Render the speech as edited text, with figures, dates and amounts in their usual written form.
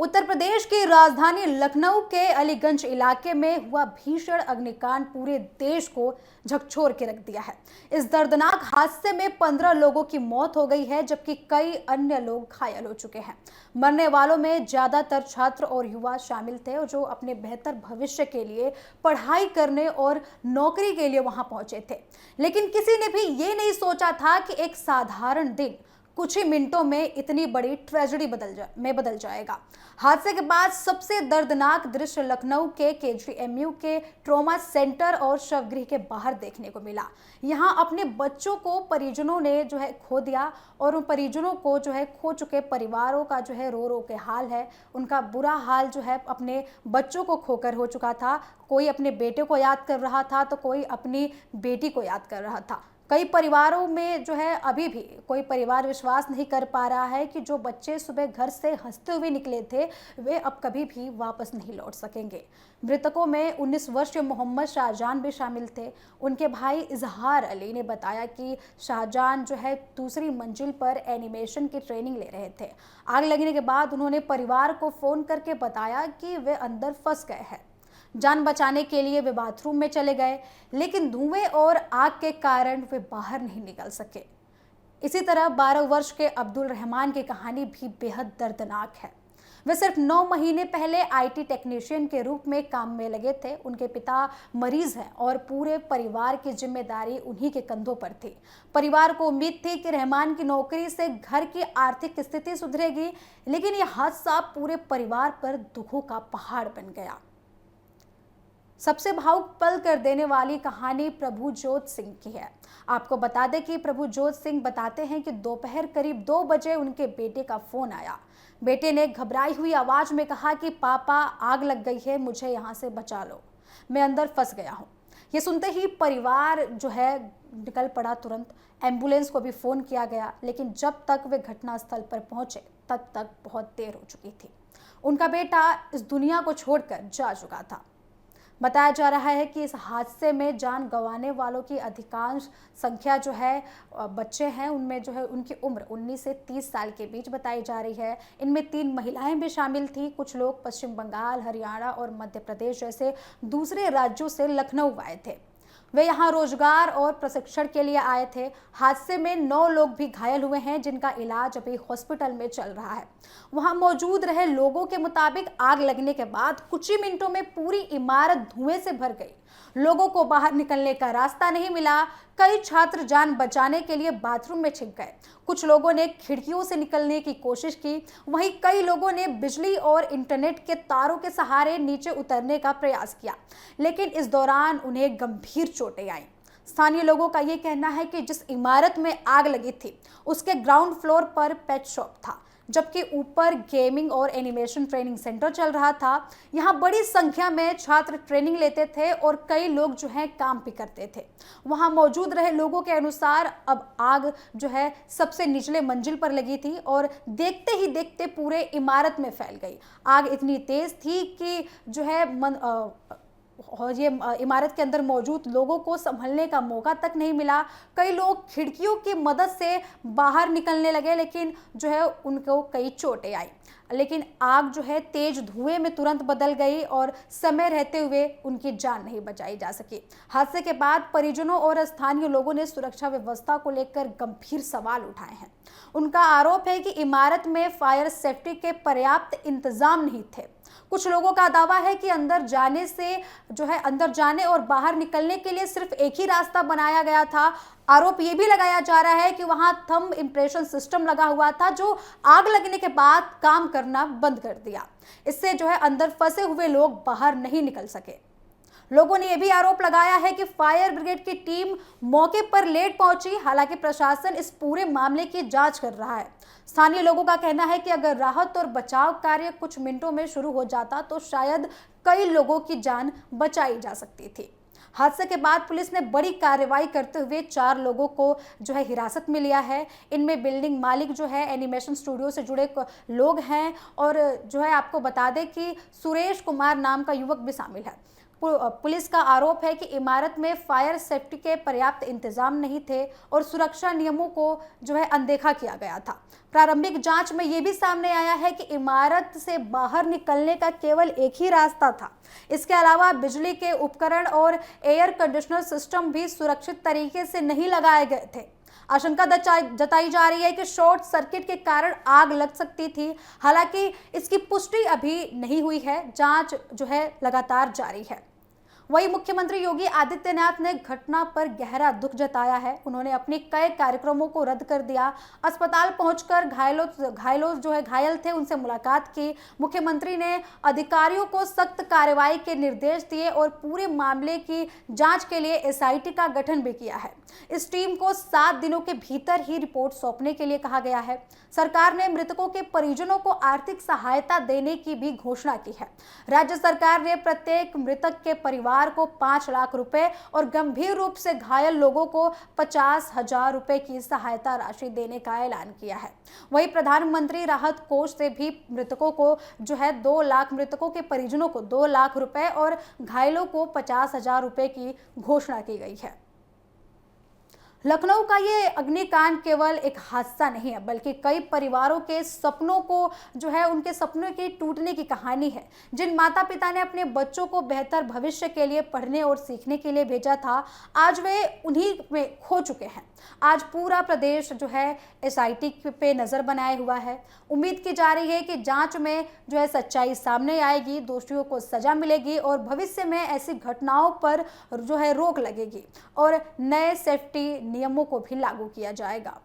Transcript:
उत्तर प्रदेश की राजधानी लखनऊ के अलीगंज इलाके में हुआ भीषण अग्निकांड पूरे देश को झकझोर के रख दिया है। इस दर्दनाक हादसे में 15 लोगों की मौत हो गई है, जबकि कई अन्य लोग घायल हो चुके हैं। मरने वालों में ज्यादातर छात्र और युवा शामिल थे, जो अपने बेहतर भविष्य के लिए पढ़ाई करने और नौकरी के लिए वहां पहुंचे थे। लेकिन किसी ने भी ये नहीं सोचा था कि एक साधारण दिन कुछ ही मिनटों में इतनी बड़ी ट्रेजेडी बदल जाएगा। हादसे के बाद सबसे दर्दनाक दृश्य लखनऊ के केजीएमयू के ट्रॉमा सेंटर और शवगृह के बाहर देखने को मिला। यहां अपने बच्चों को परिजनों ने खो दिया और उन परिजनों को खो चुके परिवारों का रो रो के हाल है। उनका बुरा हाल अपने बच्चों को खोकर हो चुका था। कोई अपने बेटे को याद कर रहा था तो कोई अपनी बेटी को याद कर रहा था। कई परिवारों में अभी भी कोई परिवार विश्वास नहीं कर पा रहा है कि जो बच्चे सुबह घर से हंसते हुए निकले थे, वे अब कभी भी वापस नहीं लौट सकेंगे। मृतकों में 19 वर्षीय मोहम्मद शाहजान भी शामिल थे। उनके भाई इजहार अली ने बताया कि शाहजान दूसरी मंजिल पर एनिमेशन की ट्रेनिंग ले रहे थे। आग लगने के बाद उन्होंने परिवार को फोन करके बताया कि वे अंदर फंस गए हैं। जान बचाने के लिए वे बाथरूम में चले गए, लेकिन धुएं और आग के कारण वे बाहर नहीं निकल सके। इसी तरह 12 वर्ष के अब्दुल रहमान की कहानी भी बेहद दर्दनाक है। वे सिर्फ 9 महीने पहले आईटी टेक्नीशियन के रूप में काम में लगे थे। उनके पिता मरीज हैं और पूरे परिवार की जिम्मेदारी उन्हीं के कंधों पर थी। परिवार को उम्मीद थी कि रहमान की नौकरी से घर की आर्थिक स्थिति सुधरेगी, लेकिन यह हादसा पूरे परिवार पर दुखों का पहाड़ बन गया। सबसे भावुक पल कर देने वाली कहानी प्रभुजोत सिंह की है। आपको बता दें कि प्रभुजोत सिंह बताते हैं कि दोपहर करीब 2 बजे उनके बेटे का फोन आया। बेटे ने घबराई हुई आवाज में कहा कि पापा, आग लग गई है, मुझे यहाँ से बचा लो, मैं अंदर फंस गया हूँ। ये सुनते ही परिवार निकल पड़ा। तुरंत एम्बुलेंस को भी फोन किया गया, लेकिन जब तक वे घटनास्थल पर पहुंचे तब तक बहुत देर हो चुकी थी। उनका बेटा इस दुनिया को छोड़कर जा चुका था। बताया जा रहा है कि इस हादसे में जान गंवाने वालों की अधिकांश संख्या बच्चे हैं। उनमें उनकी उम्र 19 से 30 साल के बीच बताई जा रही है। इनमें 3 महिलाएं भी शामिल थी। कुछ लोग पश्चिम बंगाल, हरियाणा और मध्य प्रदेश जैसे दूसरे राज्यों से लखनऊ आए थे। वे यहाँ रोजगार और प्रशिक्षण के लिए आए थे। हादसे में 9 लोग भी घायल हुए हैं, जिनका इलाज अभी हॉस्पिटल में चल रहा है। वहां मौजूद रहे लोगों के मुताबिक आग लगने के बाद कुछ ही मिनटों में पूरी इमारत धुएं से भर गई। लोगों को बाहर निकलने का रास्ता नहीं मिला। कई छात्र जान बचाने के लिए बाथरूम में छिप गए। कुछ लोगों ने खिड़कियों से निकलने की कोशिश की। वहीं कई लोगों ने बिजली और इंटरनेट के तारों के सहारे नीचे उतरने का प्रयास किया, लेकिन इस दौरान उन्हें गंभीर चोटें आईं। स्थानीय लोगों का यह कहना है कि जिस इमारत में आग लगी थी उसके ग्राउंड फ्लोर पर पेट शॉप था, जबकि ऊपर गेमिंग और एनिमेशन ट्रेनिंग सेंटर चल रहा था। यहाँ बड़ी संख्या में छात्र ट्रेनिंग लेते थे और कई लोग काम भी करते थे। वहाँ मौजूद रहे लोगों के अनुसार अब आग सबसे निचले मंजिल पर लगी थी और देखते ही देखते पूरे इमारत में फैल गई। आग इतनी तेज थी कि और ये इमारत के अंदर मौजूद लोगों को संभलने का मौका तक नहीं मिला। कई लोग खिड़कियों की मदद से बाहर निकलने लगे, लेकिन उनको कई चोटें आई। लेकिन आग तेज धुएं में तुरंत बदल गई और समय रहते हुए उनकी जान नहीं बचाई जा सकी। हादसे के बाद परिजनों और स्थानीय लोगों ने सुरक्षा व्यवस्था को लेकर गंभीर सवाल उठाए हैं। उनका आरोप है कि इमारत में फायर सेफ्टी के पर्याप्त इंतजाम नहीं थे। कुछ लोगों का दावा है कि अंदर जाने और बाहर निकलने के लिए सिर्फ एक ही रास्ता बनाया गया था। आरोप ये भी लगाया जा रहा है कि वहां थंब इंप्रेशन सिस्टम लगा हुआ था, जो आग लगने के बाद काम करना बंद कर दिया। इससे अंदर फंसे हुए लोग बाहर नहीं निकल सके। लोगों ने यह भी आरोप लगाया है कि फायर ब्रिगेड की टीम मौके पर लेट पहुंची। हालांकि प्रशासन इस पूरे मामले की जांच कर रहा है। स्थानीय लोगों का कहना है कि अगर राहत और बचाव कार्य कुछ मिनटों में शुरू हो जाता तो शायद कई लोगों की जान बचाई जा सकती थी। हादसे के बाद पुलिस ने बड़ी कार्रवाई करते हुए 4 लोगों को हिरासत में लिया है। इनमें बिल्डिंग मालिक एनिमेशन स्टूडियो से जुड़े लोग हैं और आपको बता दें कि सुरेश कुमार नाम का युवक भी शामिल है। पुलिस का आरोप है कि इमारत में फायर सेफ्टी के पर्याप्त इंतजाम नहीं थे और सुरक्षा नियमों को अनदेखा किया गया था। प्रारंभिक जांच में यह भी सामने आया है कि इमारत से बाहर निकलने का केवल एक ही रास्ता था। इसके अलावा बिजली के उपकरण और एयर कंडीशनर सिस्टम भी सुरक्षित तरीके से नहीं लगाए गए थे। आशंका जताई जा रही है कि शॉर्ट सर्किट के कारण आग लग सकती थी। हालांकि इसकी पुष्टि अभी नहीं हुई है। जांच लगातार जारी है। वहीं मुख्यमंत्री योगी आदित्यनाथ ने घटना पर गहरा दुख जताया है। उन्होंने अपने कई कार्यक्रमों को रद्द कर दिया। अस्पताल पहुंचकर घायल थे उनसे मुलाकात की। मुख्यमंत्री ने अधिकारियों को सख्त कार्रवाई के निर्देश दिए और पूरे मामले की जांच के लिए एसआईटी का गठन भी किया है। इस टीम को 7 दिनों के भीतर ही रिपोर्ट सौंपने के लिए कहा गया है। सरकार ने मृतकों के परिजनों को आर्थिक सहायता देने की भी घोषणा की है। राज्य सरकार ने प्रत्येक मृतक के परिवार को 5 लाख रुपए और गंभीर रूप से घायल लोगों को 50,000 रुपए की सहायता राशि देने का ऐलान किया है। वहीं प्रधानमंत्री राहत कोष से भी मृतकों को 2 लाख, मृतकों के परिजनों को 2 लाख रुपए और घायलों को 50,000 रुपए की घोषणा की गई है। लखनऊ का ये अग्निकांड केवल एक हादसा नहीं है, बल्कि कई परिवारों के सपनों को उनके सपनों के टूटने की कहानी है। जिन माता पिता ने अपने बच्चों को बेहतर भविष्य के लिए पढ़ने और सीखने के लिए भेजा था, आज वे उन्हीं में खो चुके हैं। आज पूरा प्रदेश एसआईटी पे नजर बनाए हुआ है। उम्मीद की जा रही है कि जांच में सच्चाई सामने आएगी, दोषियों को सजा मिलेगी और भविष्य में ऐसी घटनाओं पर रोक लगेगी और नए सेफ्टी नियमों को भी लागू किया जाएगा।